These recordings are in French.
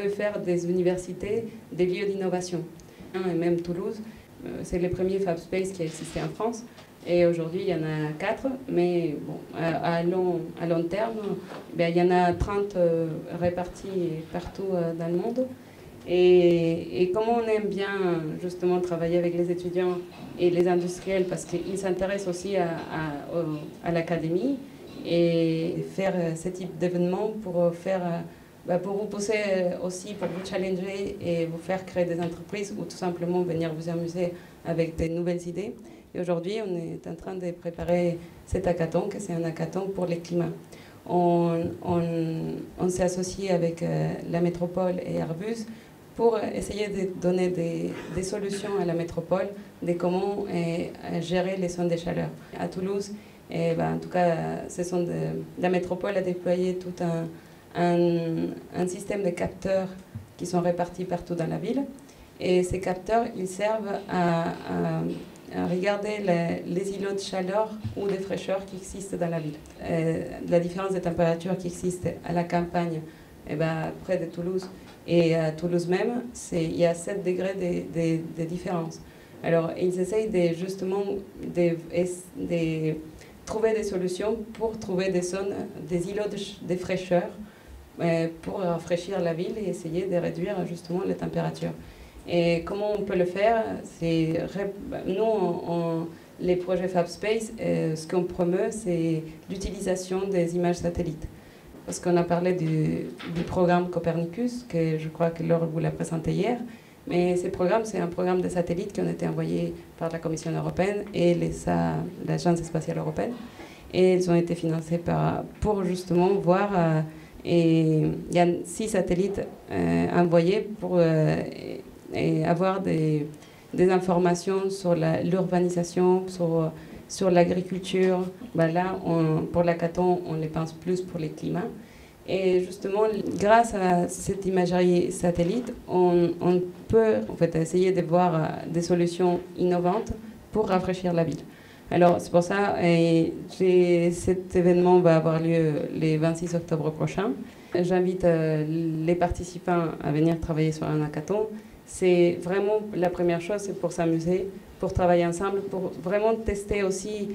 veut faire des universités des lieux d'innovation. Et même Toulouse, c'est le premier Fab Space qui a existé en France. Et aujourd'hui, il y en a 4, mais bon, à long terme, il y en a 30 répartis partout dans le monde. Et comme on aime bien justement travailler avec les étudiants et les industriels, parce qu'ils s'intéressent aussi à l'académie, et faire ce type d'événement pour pour vous pousser aussi, pour vous challenger et vous faire créer des entreprises ou tout simplement venir vous amuser avec des nouvelles idées. Et aujourd'hui, on est en train de préparer cet hackathon, que c'est un hackathon pour le climat. On s'est associé avec la métropole et Airbus pour essayer de donner des solutions à la métropole de comment gérer les zones de chaleur. À Toulouse, en tout cas, la métropole a déployé tout un système de capteurs qui sont répartis partout dans la ville. Et ces capteurs, ils servent à regarder les îlots de chaleur ou de fraîcheur qui existent dans la ville. La différence de température qui existe à la campagne, près de Toulouse, et à Toulouse même, il y a 7 degrés de différence. Alors, ils essayent justement de trouver des solutions pour trouver des zones, des îlots de fraîcheur pour rafraîchir la ville et essayer de réduire justement les températures. Et comment on peut le faire? Nous, les projets Fab Space, ce qu'on promeut, c'est l'utilisation des images satellites. Parce qu'on a parlé du programme Copernicus, que je crois que Laure vous l'a présenté hier. Mais ce programme, c'est un programme de satellites qui ont été envoyés par la Commission européenne et l'Agence spatiale européenne. Et ils ont été financés pour justement voir. Et il y a 6 satellites envoyés pour avoir des informations sur l'urbanisation, sur l'agriculture. Là, pour l'hackathon, on les pense plus pour le climat. Et justement, grâce à cette imagerie satellite, on peut en fait essayer de voir des solutions innovantes pour rafraîchir la ville. Alors, c'est pour ça que cet événement va avoir lieu le 26 octobre prochain. J'invite les participants à venir travailler sur un hackathon. C'est vraiment la première chose, c'est pour s'amuser, pour travailler ensemble, pour vraiment tester aussi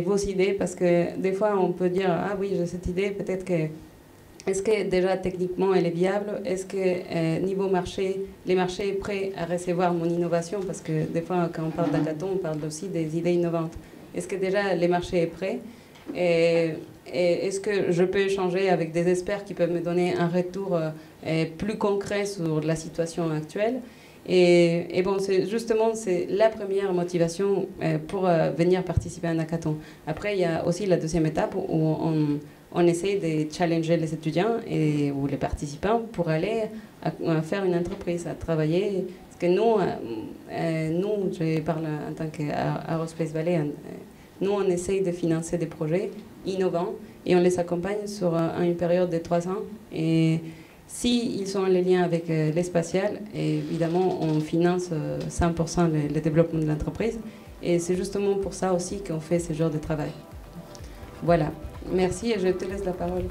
vos idées, parce que des fois, on peut dire « Ah oui, j'ai cette idée, peut-être que… » Est-ce que déjà techniquement elle est viable? Est-ce que niveau marché, les marchés sont prêts à recevoir mon innovation? Parce que des fois, quand on parle d'hackathon, on parle aussi des idées innovantes. Est-ce que déjà les marchés sont prêts? Et est-ce que je peux échanger avec des experts qui peuvent me donner un retour plus concret sur la situation actuelle? Et bon, justement, c'est la première motivation pour venir participer à un hackathon. Après, il y a aussi la deuxième étape où on essaie de challenger les étudiants ou les participants pour aller à faire une entreprise, à travailler. Parce que nous, je parle en tant qu'Aerospace Valley, nous, on essaye de financer des projets innovants et on les accompagne sur une période de 3 ans. Et s'ils sont en lien avec l'espacial, évidemment, on finance 100% le développement de l'entreprise. Et c'est justement pour ça aussi qu'on fait ce genre de travail. Voilà. Merci et je te laisse la parole.